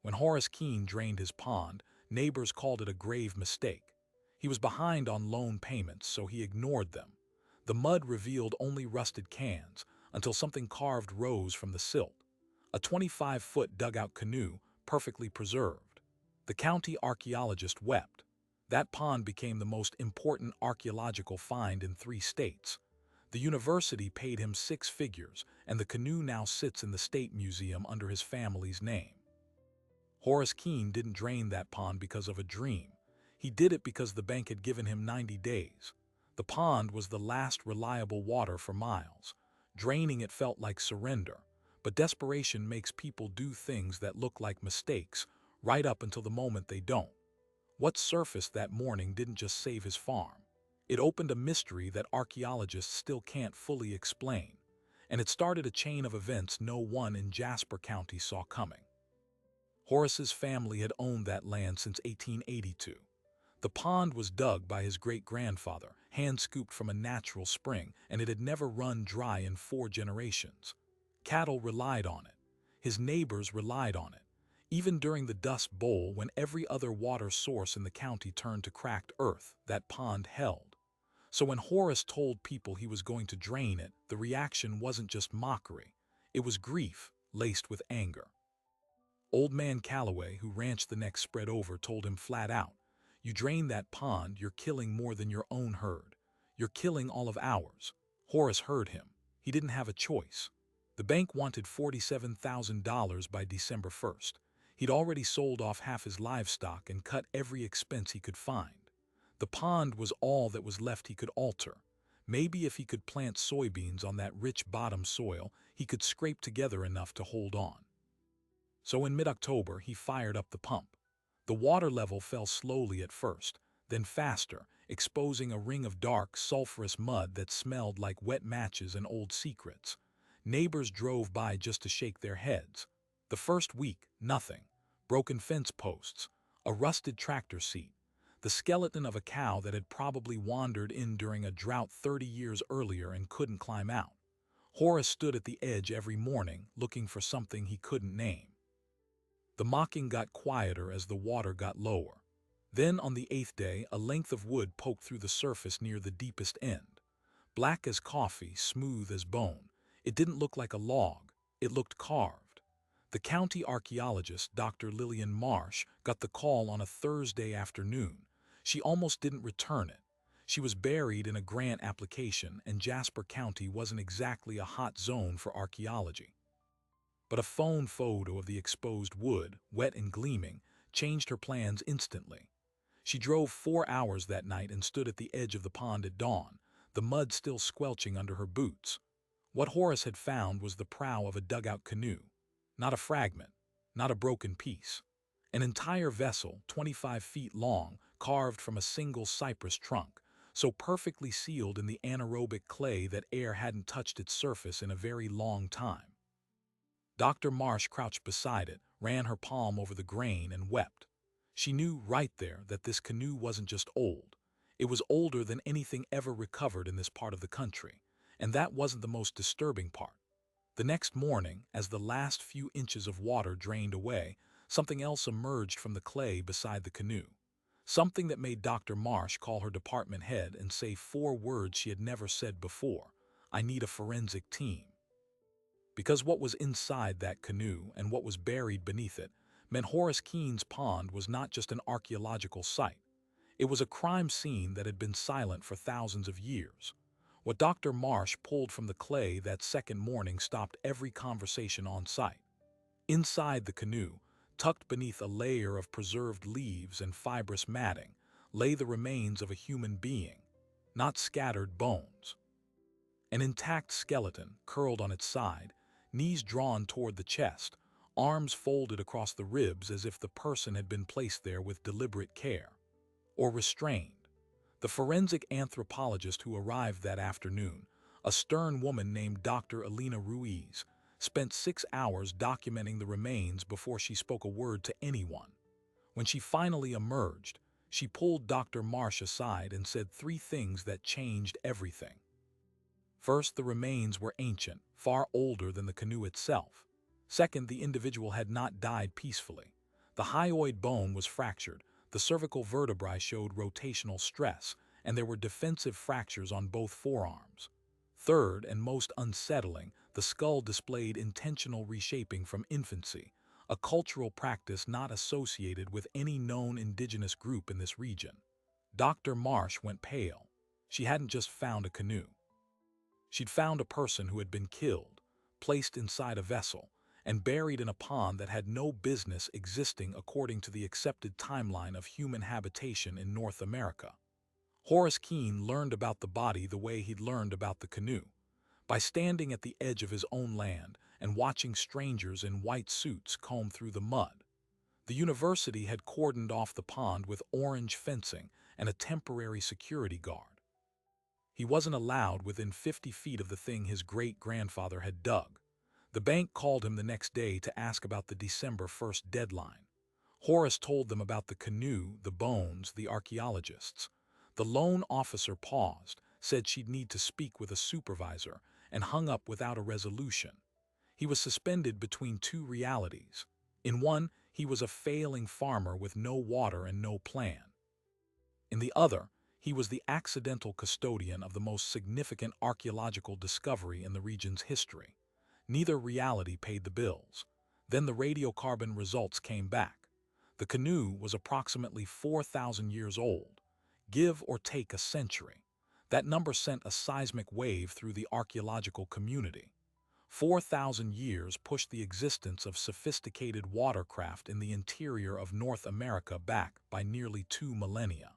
When Horace Keene drained his pond, neighbors called it a grave mistake. He was behind on loan payments, so he ignored them. The mud revealed only rusted cans until something carved rose from the silt. A 25-foot dugout canoe, perfectly preserved. The county archaeologist wept. That pond became the most important archaeological find in 3 states. The university paid him 6 figures, and the canoe now sits in the State Museum under his family's name. Horace Keene didn't drain that pond because of a dream. He did it because the bank had given him 90 days. The pond was the last reliable water for miles. Draining it felt like surrender, but desperation makes people do things that look like mistakes, right up until the moment they don't. What surfaced that morning didn't just save his farm. It opened a mystery that archaeologists still can't fully explain, and it started a chain of events no one in Jasper County saw coming. Horace's family had owned that land since 1882. The pond was dug by his great-grandfather, hand-scooped from a natural spring, and it had never run dry in 4 generations. Cattle relied on it. His neighbors relied on it. Even during the Dust Bowl, when every other water source in the county turned to cracked earth, that pond held. So when Horace told people he was going to drain it, the reaction wasn't just mockery. It was grief, laced with anger. Old man Calloway, who ranched the next spread over, told him flat out, "You drain that pond, you're killing more than your own herd. You're killing all of ours." Horace heard him. He didn't have a choice. The bank wanted $47,000 by December 1st. He'd already sold off half his livestock and cut every expense he could find. The pond was all that was left he could alter. Maybe if he could plant soybeans on that rich bottom soil, he could scrape together enough to hold on. So in mid-October, he fired up the pump. The water level fell slowly at first, then faster, exposing a ring of dark, sulfurous mud that smelled like wet matches and old secrets. Neighbors drove by just to shake their heads. The first week, nothing. Broken fence posts, a rusted tractor seat, the skeleton of a cow that had probably wandered in during a drought 30 years earlier and couldn't climb out. Horace stood at the edge every morning, looking for something he couldn't name. The mocking got quieter as the water got lower. Then, on the 8th day, a length of wood poked through the surface near the deepest end. Black as coffee, smooth as bone. It didn't look like a log. It looked carved. The county archaeologist, Dr. Lillian Marsh, got the call on a Thursday afternoon. She almost didn't return it. She was buried in a grant application, and Jasper County wasn't exactly a hot zone for archaeology. But a phone photo of the exposed wood, wet and gleaming, changed her plans instantly. She drove 4 hours that night and stood at the edge of the pond at dawn, the mud still squelching under her boots. What Horace had found was the prow of a dugout canoe. Not a fragment, not a broken piece. An entire vessel, 25 feet long, carved from a single cypress trunk, so perfectly sealed in the anaerobic clay that air hadn't touched its surface in a very long time. Dr. Marsh crouched beside it, ran her palm over the grain, and wept. She knew right there that this canoe wasn't just old. It was older than anything ever recovered in this part of the country, and that wasn't the most disturbing part. The next morning, as the last few inches of water drained away, something else emerged from the clay beside the canoe. Something that made Dr. Marsh call her department head and say 4 words she had never said before: "I need a forensic team." Because what was inside that canoe and what was buried beneath it meant Horace Keene's pond was not just an archaeological site. It was a crime scene that had been silent for thousands of years. What Dr. Marsh pulled from the clay that second morning stopped every conversation on site. Inside the canoe, tucked beneath a layer of preserved leaves and fibrous matting, lay the remains of a human being, not scattered bones. An intact skeleton, curled on its side, knees drawn toward the chest, arms folded across the ribs as if the person had been placed there with deliberate care. Or restrained. The forensic anthropologist who arrived that afternoon, a stern woman named Dr. Elena Ruiz, spent 6 hours documenting the remains before she spoke a word to anyone. When she finally emerged, she pulled Dr. Marsh aside and said 3 things that changed everything. First, the remains were ancient, far older than the canoe itself. Second, the individual had not died peacefully. The hyoid bone was fractured, the cervical vertebrae showed rotational stress, and there were defensive fractures on both forearms. Third, and most unsettling, the skull displayed intentional reshaping from infancy, a cultural practice not associated with any known indigenous group in this region. Dr. Marsh went pale. She hadn't just found a canoe. She'd found a person who had been killed, placed inside a vessel, and buried in a pond that had no business existing according to the accepted timeline of human habitation in North America. Horace Keene learned about the body the way he'd learned about the canoe, by standing at the edge of his own land and watching strangers in white suits comb through the mud. The university had cordoned off the pond with orange fencing and a temporary security guard. He wasn't allowed within 50 feet of the thing his great-grandfather had dug. The bank called him the next day to ask about the December 1st deadline. Horace told them about the canoe, the bones, the archaeologists. The loan officer paused, said she'd need to speak with a supervisor, and hung up without a resolution. He was suspended between two realities. In one, he was a failing farmer with no water and no plan. In the other, he was the accidental custodian of the most significant archaeological discovery in the region's history. Neither reality paid the bills. Then the radiocarbon results came back. The canoe was approximately 4,000 years old, give or take a century. That number sent a seismic wave through the archaeological community. 4,000 years pushed the existence of sophisticated watercraft in the interior of North America back by nearly 2 millennia.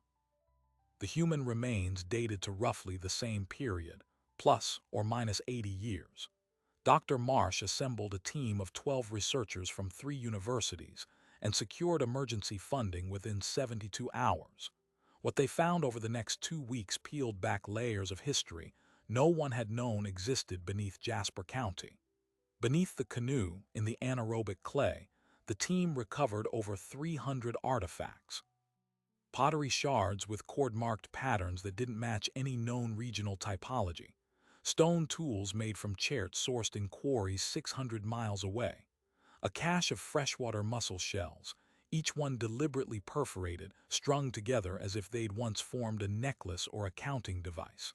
The human remains dated to roughly the same period, plus or minus 80 years. Dr. Marsh assembled a team of 12 researchers from 3 universities and secured emergency funding within 72 hours. What they found over the next 2 weeks peeled back layers of history no one had known existed beneath Jasper County. Beneath the canoe, in the anaerobic clay, the team recovered over 300 artifacts. Pottery shards with cord-marked patterns that didn't match any known regional typology. Stone tools made from chert sourced in quarries 600 miles away. A cache of freshwater mussel shells, each one deliberately perforated, strung together as if they'd once formed a necklace or a counting device.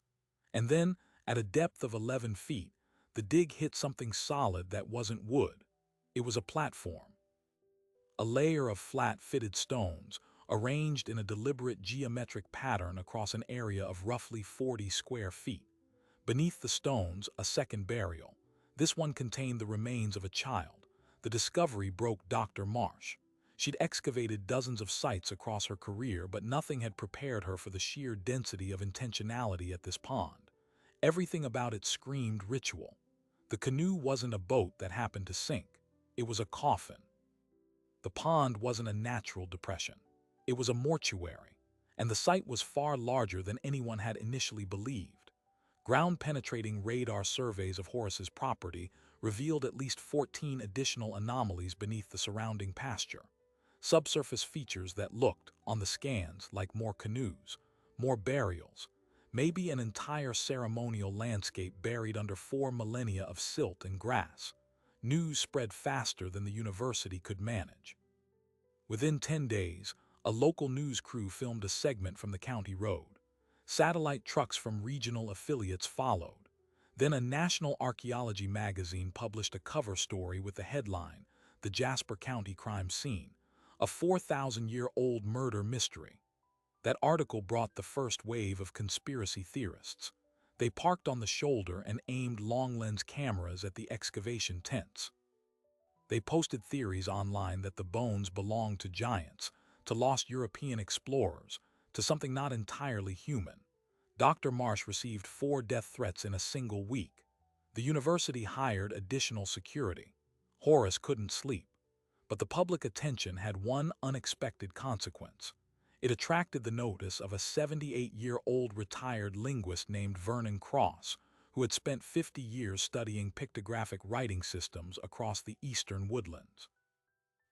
And then, at a depth of 11 feet, the dig hit something solid that wasn't wood. It was a platform. A layer of flat, fitted stones, arranged in a deliberate geometric pattern across an area of roughly 40 square feet. Beneath the stones, a second burial. This one contained the remains of a child. The discovery broke Dr. Marsh. She'd excavated dozens of sites across her career, but nothing had prepared her for the sheer density of intentionality at this pond. Everything about it screamed ritual. The canoe wasn't a boat that happened to sink. It was a coffin. The pond wasn't a natural depression. It was a mortuary, and the site was far larger than anyone had initially believed. Ground-penetrating radar surveys of Horace's property revealed at least 14 additional anomalies beneath the surrounding pasture. Subsurface features that looked, on the scans, like more canoes, more burials, maybe an entire ceremonial landscape buried under 4 millennia of silt and grass. News spread faster than the university could manage. Within 10 days, a local news crew filmed a segment from the county road. Satellite trucks from regional affiliates followed. Then a national archaeology magazine published a cover story with the headline, "The Jasper County Crime Scene, a 4,000-year-old murder mystery." That article brought the first wave of conspiracy theorists. They parked on the shoulder and aimed long-lens cameras at the excavation tents. They posted theories online that the bones belonged to giants, to lost European explorers, to something not entirely human. Dr. Marsh received 4 death threats in a single week. The university hired additional security. Horace couldn't sleep. But the public attention had one unexpected consequence. It attracted the notice of a 78-year-old retired linguist named Vernon Cross, who had spent 50 years studying pictographic writing systems across the eastern woodlands.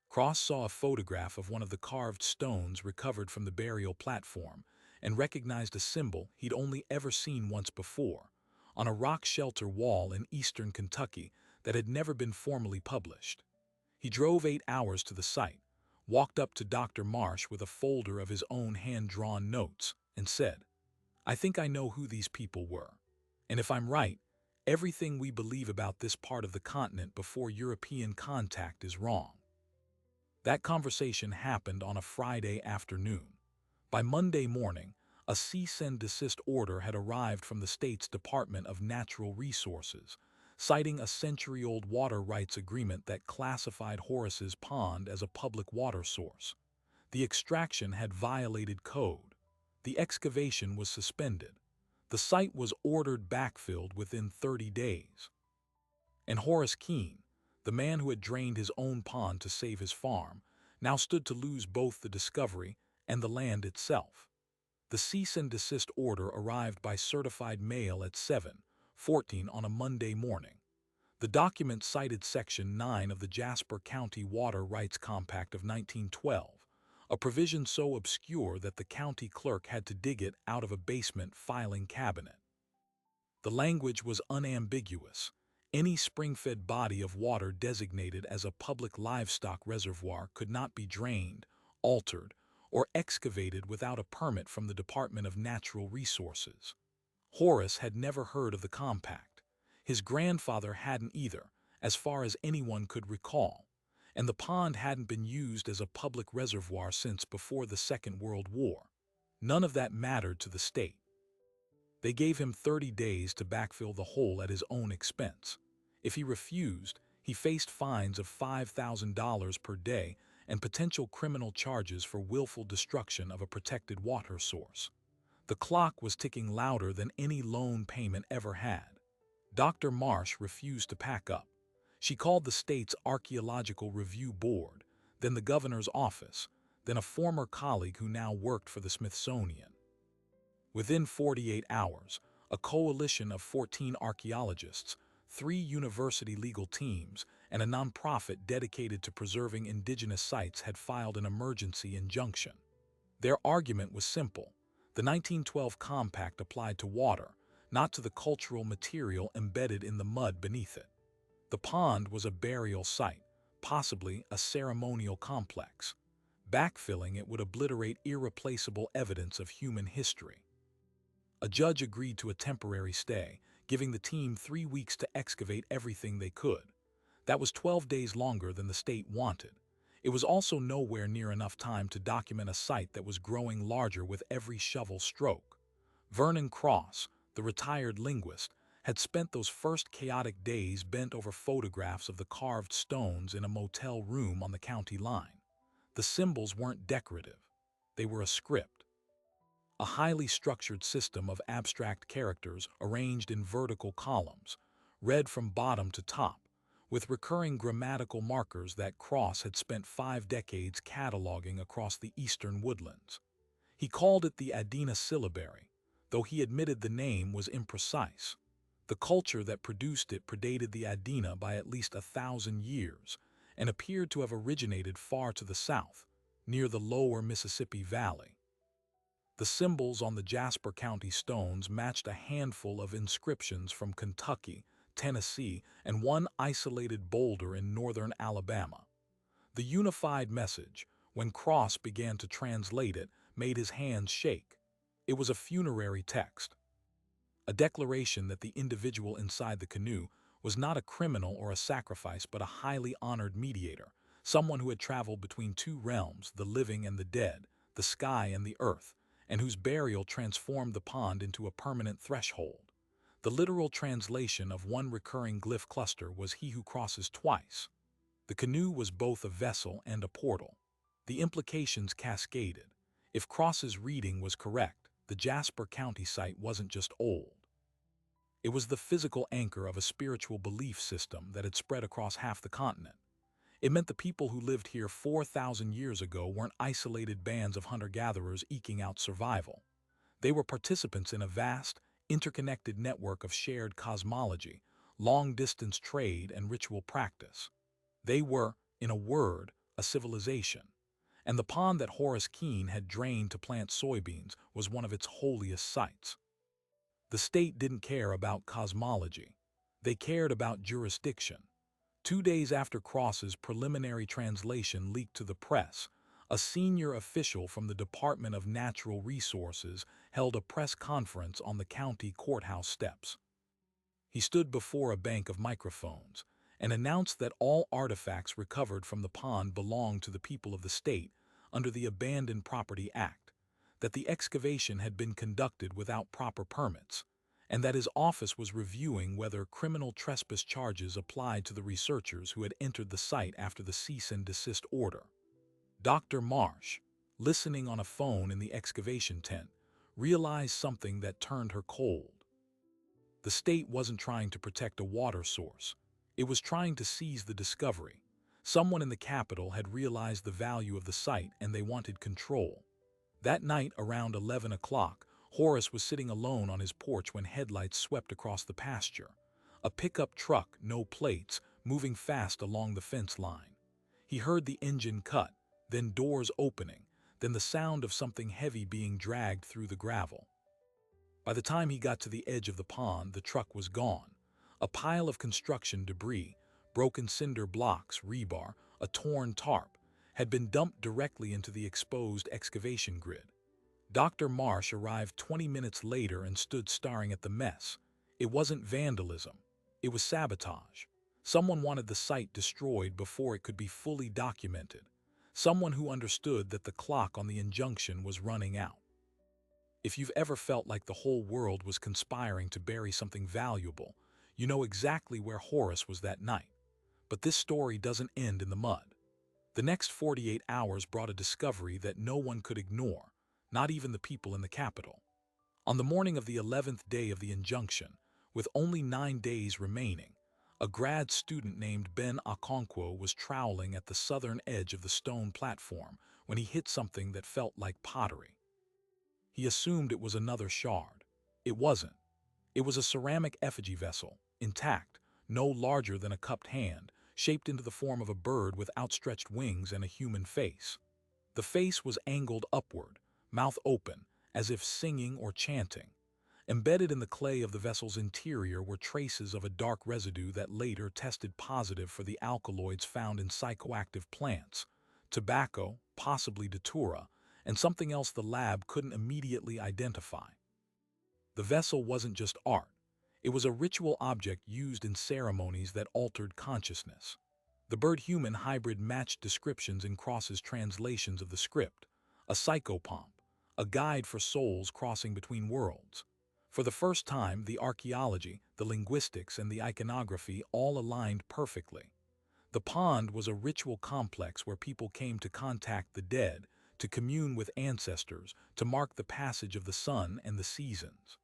Cross saw a photograph of one of the carved stones recovered from the burial platform and recognized a symbol he'd only ever seen once before, on a rock shelter wall in eastern Kentucky that had never been formally published. He drove 8 hours to the site, walked up to Dr. Marsh with a folder of his own hand-drawn notes and said, "I think I know who these people were. And if I'm right, everything we believe about this part of the continent before European contact is wrong." That conversation happened on a Friday afternoon. By Monday morning, a cease and desist order had arrived from the state's Department of Natural Resources, citing a century-old water rights agreement that classified Horace's Pond as a public water source. The extraction had violated code. The excavation was suspended. The site was ordered backfilled within 30 days. And Horace Keene, the man who had drained his own pond to save his farm, now stood to lose both the discovery and the land itself. The cease and desist order arrived by certified mail at 7:14 on a Monday morning. The document cited Section 9 of the Jasper County Water Rights Compact of 1912, a provision so obscure that the county clerk had to dig it out of a basement filing cabinet. The language was unambiguous. Any spring-fed body of water designated as a public livestock reservoir could not be drained, altered, or excavated without a permit from the Department of Natural Resources. Horace had never heard of the compact. His grandfather hadn't either, as far as anyone could recall, and the pond hadn't been used as a public reservoir since before the Second World War. None of that mattered to the state. They gave him 30 days to backfill the hole at his own expense. If he refused, he faced fines of $5,000 per day and potential criminal charges for willful destruction of a protected water source. The clock was ticking louder than any loan payment ever had. Dr. Marsh refused to pack up. She called the state's Archaeological Review Board, then the governor's office, then a former colleague who now worked for the Smithsonian. Within 48 hours, a coalition of 14 archaeologists, 3 university legal teams, and a nonprofit dedicated to preserving indigenous sites had filed an emergency injunction. Their argument was simple. The 1912 compact applied to water, not to the cultural material embedded in the mud beneath it. The pond was a burial site, possibly a ceremonial complex. Backfilling it would obliterate irreplaceable evidence of human history. A judge agreed to a temporary stay, giving the team 3 weeks to excavate everything they could. That was 12 days longer than the state wanted. It was also nowhere near enough time to document a site that was growing larger with every shovel stroke. Vernon Cross, the retired linguist, had spent those first chaotic days bent over photographs of the carved stones in a motel room on the county line. The symbols weren't decorative. They were a script. A highly structured system of abstract characters arranged in vertical columns, read from bottom to top, with recurring grammatical markers that Cross had spent 5 decades cataloging across the eastern woodlands. He called it the Adena syllabary, though he admitted the name was imprecise. The culture that produced it predated the Adena by at least 1,000 years and appeared to have originated far to the south, near the lower Mississippi Valley. The symbols on the Jasper County stones matched a handful of inscriptions from Kentucky, Tennessee, and one isolated boulder in northern Alabama. The unified message, when Cross began to translate it, made his hands shake. It was a funerary text. A declaration that the individual inside the canoe was not a criminal or a sacrifice but a highly honored mediator, someone who had traveled between 2 realms, the living and the dead, the sky and the earth, and whose burial transformed the pond into a permanent threshold. The literal translation of one recurring glyph cluster was "He who crosses twice." The canoe was both a vessel and a portal. The implications cascaded. If Cross's reading was correct, the Jasper County site wasn't just old. It was the physical anchor of a spiritual belief system that had spread across half the continent. It meant the people who lived here 4,000 years ago weren't isolated bands of hunter-gatherers eking out survival. They were participants in a vast, interconnected network of shared cosmology, long-distance trade, and ritual practice. They were, in a word, a civilization. And the pond that Horace Keene had drained to plant soybeans was one of its holiest sites. The state didn't care about cosmology. They cared about jurisdiction. 2 days after Cross's preliminary translation leaked to the press, A senior official from the Department of Natural Resources held a press conference on the county courthouse steps. He stood before a bank of microphones and announced that all artifacts recovered from the pond belonged to the people of the state under the Abandoned Property Act, that the excavation had been conducted without proper permits, and that his office was reviewing whether criminal trespass charges applied to the researchers who had entered the site after the cease and desist order. Dr. Marsh, listening on a phone in the excavation tent, realized something that turned her cold. The state wasn't trying to protect a water source. It was trying to seize the discovery. Someone in the capital had realized the value of the site and they wanted control. That night, around 11 o'clock, Horace was sitting alone on his porch when headlights swept across the pasture. A pickup truck, no plates, moving fast along the fence line. He heard the engine cut, then doors opening, then the sound of something heavy being dragged through the gravel. By the time he got to the edge of the pond, the truck was gone. A pile of construction debris, broken cinder blocks, rebar, a torn tarp, had been dumped directly into the exposed excavation grid. Dr. Marsh arrived 20 minutes later and stood staring at the mess. It wasn't vandalism. It was sabotage. Someone wanted the site destroyed before it could be fully documented. Someone who understood that the clock on the injunction was running out. If you've ever felt like the whole world was conspiring to bury something valuable, you know exactly where Horace was that night. But this story doesn't end in the mud. The next 48 hours brought a discovery that no one could ignore, not even the people in the capital. On the morning of the 11th day of the injunction, with only 9 days remaining, a grad student named Ben Okonkwo was troweling at the southern edge of the stone platform when he hit something that felt like pottery. He assumed it was another shard. It wasn't. It was a ceramic effigy vessel, intact, no larger than a cupped hand, shaped into the form of a bird with outstretched wings and a human face. The face was angled upward, mouth open, as if singing or chanting. Embedded in the clay of the vessel's interior were traces of a dark residue that later tested positive for the alkaloids found in psychoactive plants, tobacco, possibly datura, and something else the lab couldn't immediately identify. The vessel wasn't just art. It was a ritual object used in ceremonies that altered consciousness. The bird-human hybrid matched descriptions in Cross's translations of the script, a psychopomp, a guide for souls crossing between worlds. For the first time, the archaeology, the linguistics, and the iconography all aligned perfectly. The pond was a ritual complex where people came to contact the dead, to commune with ancestors, to mark the passage of the sun and the seasons.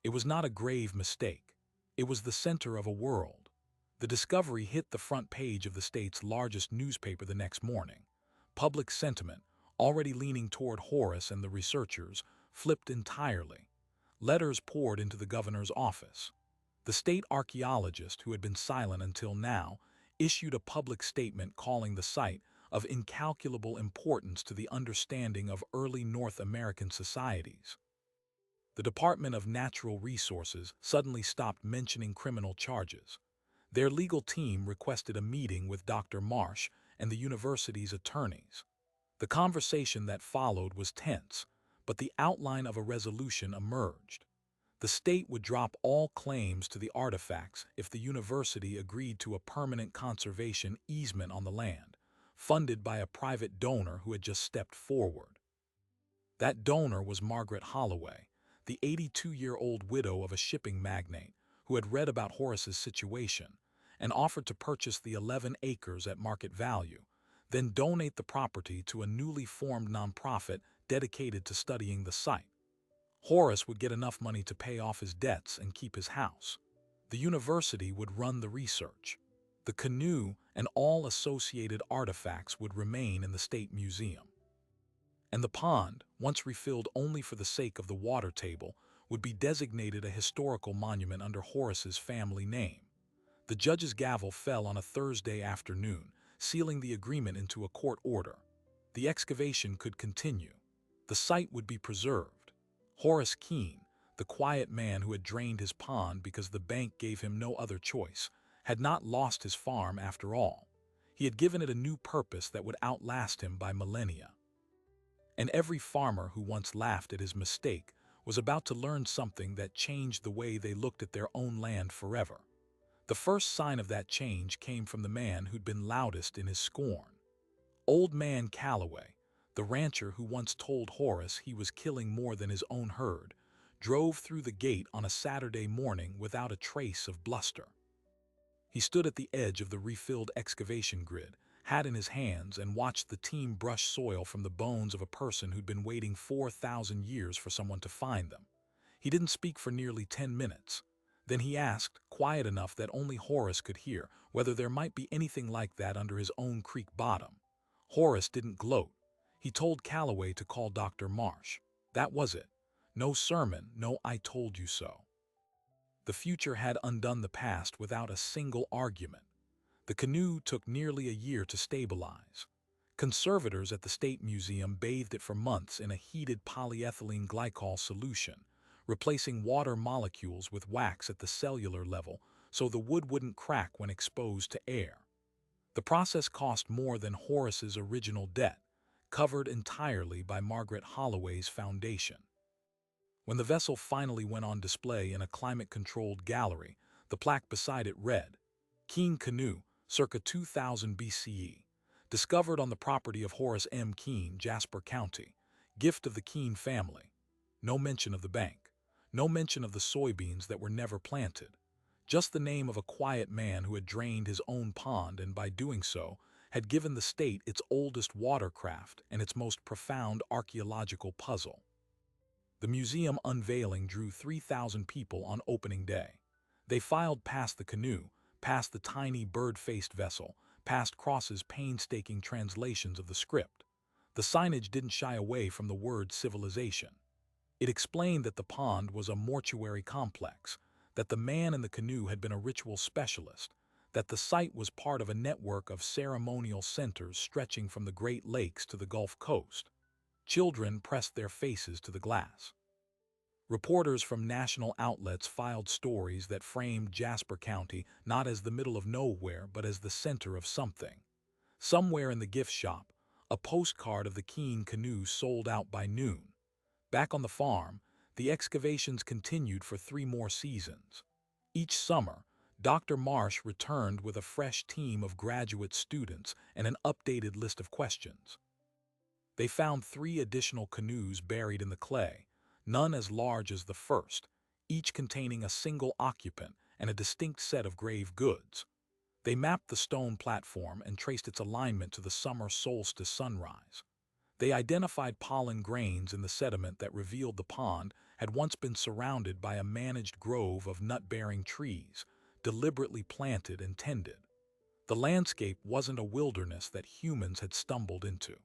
It was not a grave mistake. It was the center of a world. The discovery hit the front page of the state's largest newspaper the next morning. Public sentiment, already leaning toward Horace and the researchers, flipped entirely. Letters poured into the governor's office. The state archaeologist, who had been silent until now, issued a public statement calling the site of incalculable importance to the understanding of early North American societies. The Department of Natural Resources suddenly stopped mentioning criminal charges. Their legal team requested a meeting with Dr. Marsh and the university's attorneys. The conversation that followed was tense, but the outline of a resolution emerged. The state would drop all claims to the artifacts if the university agreed to a permanent conservation easement on the land, funded by a private donor who had just stepped forward. That donor was Margaret Holloway, the 82-year-old widow of a shipping magnate who had read about Horace's situation and offered to purchase the 11 acres at market value, then donate the property to a newly formed nonprofit dedicated to studying the site. Horace would get enough money to pay off his debts and keep his house. The university would run the research. The canoe and all associated artifacts would remain in the State Museum. And the pond, once refilled only for the sake of the water table, would be designated a historical monument under Horace's family name. The judge's gavel fell on a Thursday afternoon, sealing the agreement into a court order. The excavation could continue. The site would be preserved. Horace Keene, the quiet man who had drained his pond because the bank gave him no other choice, had not lost his farm after all. He had given it a new purpose that would outlast him by millennia. And every farmer who once laughed at his mistake was about to learn something that changed the way they looked at their own land forever. The first sign of that change came from the man who'd been loudest in his scorn. Old Man Calloway, the rancher who once told Horace he was killing more than his own herd, drove through the gate on a Saturday morning without a trace of bluster. He stood at the edge of the refilled excavation grid, hat in his hands, and watched the team brush soil from the bones of a person who'd been waiting 4,000 years for someone to find them. He didn't speak for nearly 10 minutes. Then he asked, quiet enough that only Horace could hear, whether there might be anything like that under his own creek bottom. Horace didn't gloat. He told Calloway to call Dr. Marsh. That was it. No sermon, no "I told you so." The future had undone the past without a single argument. The canoe took nearly a year to stabilize. Conservators at the State Museum bathed it for months in a heated polyethylene glycol solution, replacing water molecules with wax at the cellular level so the wood wouldn't crack when exposed to air. The process cost more than Horace's original debt, covered entirely by Margaret Holloway's foundation. When the vessel finally went on display in a climate-controlled gallery, the plaque beside it read, "Keene Canoe, circa 2000 BCE, discovered on the property of Horace M. Keene, Jasper County, gift of the Keene family." No mention of the bank. No mention of the soybeans that were never planted. Just the name of a quiet man who had drained his own pond and by doing so had given the state its oldest watercraft and its most profound archaeological puzzle. The museum unveiling drew 3,000 people on opening day. They filed past the canoe, past the tiny bird-faced vessel, past Cross's painstaking translations of the script. The signage didn't shy away from the word civilization. It explained that the pond was a mortuary complex, that the man in the canoe had been a ritual specialist, that the site was part of a network of ceremonial centers stretching from the Great Lakes to the Gulf Coast. Children pressed their faces to the glass. Reporters from national outlets filed stories that framed Jasper County not as the middle of nowhere but as the center of something. Somewhere in the gift shop, a postcard of the Keene canoe sold out by noon. Back on the farm, the excavations continued for 3 more seasons. Each summer, Dr. Marsh returned with a fresh team of graduate students and an updated list of questions. They found 3 additional canoes buried in the clay, none as large as the first, each containing a single occupant and a distinct set of grave goods. They mapped the stone platform and traced its alignment to the summer solstice sunrise. They identified pollen grains in the sediment that revealed the pond had once been surrounded by a managed grove of nut-bearing trees, deliberately planted and tended. The landscape wasn't a wilderness that humans had stumbled into.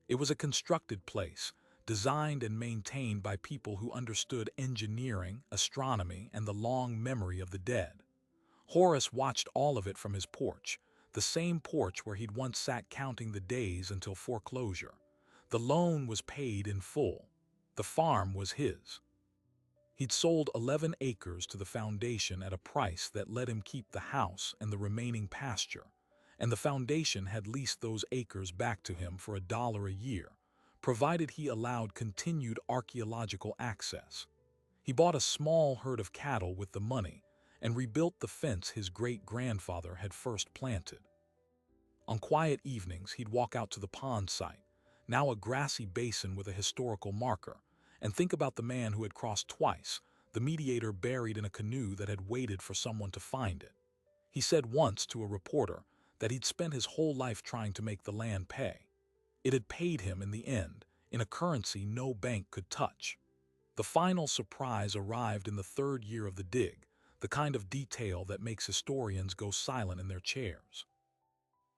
It was a constructed place, designed and maintained by people who understood engineering, astronomy, and the long memory of the dead. Horace watched all of it from his porch, the same porch where he'd once sat counting the days until foreclosure. The loan was paid in full. The farm was his. He'd sold 11 acres to the foundation at a price that let him keep the house and the remaining pasture, and the foundation had leased those acres back to him for $1 a year, provided he allowed continued archaeological access. He bought a small herd of cattle with the money and rebuilt the fence his great-grandfather had first planted. On quiet evenings, he'd walk out to the pond site, now a grassy basin with a historical marker, and think about the man who had crossed twice, the mediator buried in a canoe that had waited for someone to find it. He said once to a reporter that he'd spent his whole life trying to make the land pay. It had paid him in the end, in a currency no bank could touch. The final surprise arrived in the 3rd year of the dig, the kind of detail that makes historians go silent in their chairs.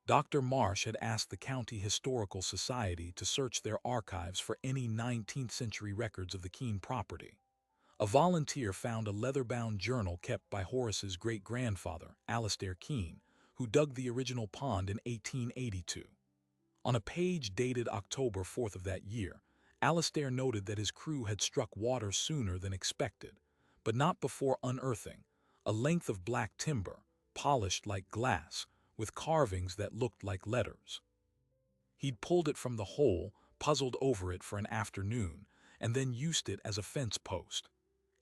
Dr. Marsh had asked the County Historical Society to search their archives for any 19th-century records of the Keene property. A volunteer found a leather-bound journal kept by Horace's great-grandfather, Alastair Keene, who dug the original pond in 1882. On a page dated October 4th of that year, Alastair noted that his crew had struck water sooner than expected, but not before unearthing a length of black timber, polished like glass, with carvings that looked like letters. He'd pulled it from the hole, puzzled over it for an afternoon, and then used it as a fence post.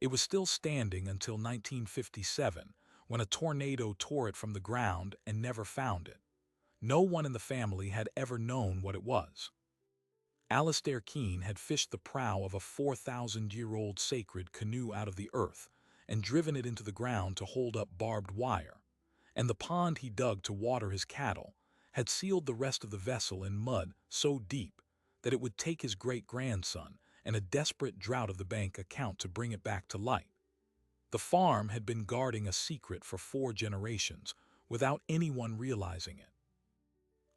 It was still standing until 1957, when a tornado tore it from the ground and never found it. No one in the family had ever known what it was. Alastair Keene had fished the prow of a 4,000-year-old sacred canoe out of the earth and driven it into the ground to hold up barbed wire, and the pond he dug to water his cattle had sealed the rest of the vessel in mud so deep that it would take his great-grandson and a desperate drought of the bank account to bring it back to light. The farm had been guarding a secret for 4 generations without anyone realizing it.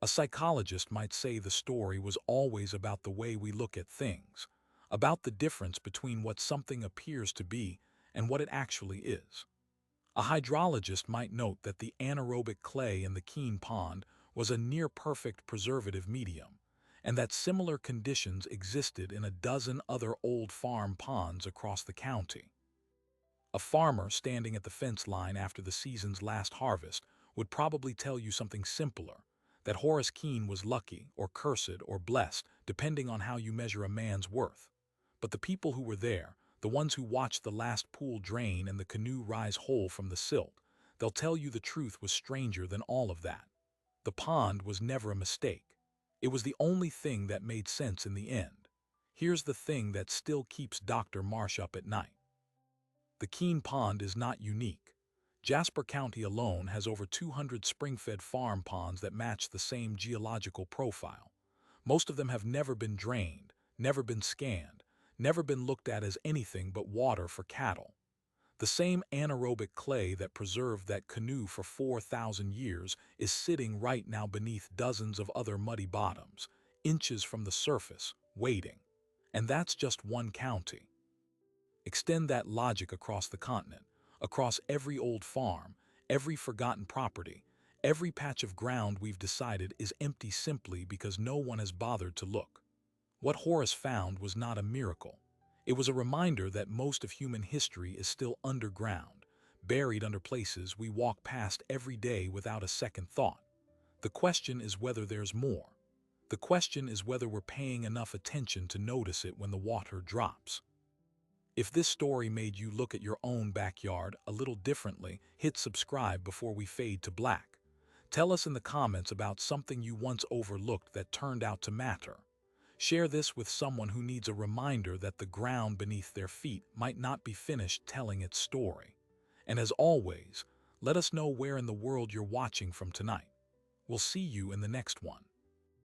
A psychologist might say the story was always about the way we look at things, about the difference between what something appears to be and what it actually is. A hydrologist might note that the anaerobic clay in the Keene Pond was a near-perfect preservative medium, and that similar conditions existed in a dozen other old farm ponds across the county. A farmer standing at the fence line after the season's last harvest would probably tell you something simpler, that Horace Keene was lucky or cursed or blessed, depending on how you measure a man's worth. But the people who were there, the ones who watched the last pool drain and the canoe rise whole from the silt, they'll tell you the truth was stranger than all of that. The pond was never a mistake. It was the only thing that made sense in the end. Here's the thing that still keeps Dr. Marsh up at night. The Keene Pond is not unique. Jasper County alone has over 200 spring-fed farm ponds that match the same geological profile. Most of them have never been drained, never been scanned, never been looked at as anything but water for cattle. The same anaerobic clay that preserved that canoe for 4,000 years is sitting right now beneath dozens of other muddy bottoms, inches from the surface, waiting. And that's just one county. Extend that logic across the continent, across every old farm, every forgotten property, every patch of ground we've decided is empty simply because no one has bothered to look. What Horace found was not a miracle. It was a reminder that most of human history is still underground, buried under places we walk past every day without a second thought. The question is whether there's more. The question is whether we're paying enough attention to notice it when the water drops. If this story made you look at your own backyard a little differently, hit subscribe before we fade to black. Tell us in the comments about something you once overlooked that turned out to matter. Share this with someone who needs a reminder that the ground beneath their feet might not be finished telling its story. And as always, let us know where in the world you're watching from tonight. We'll see you in the next one.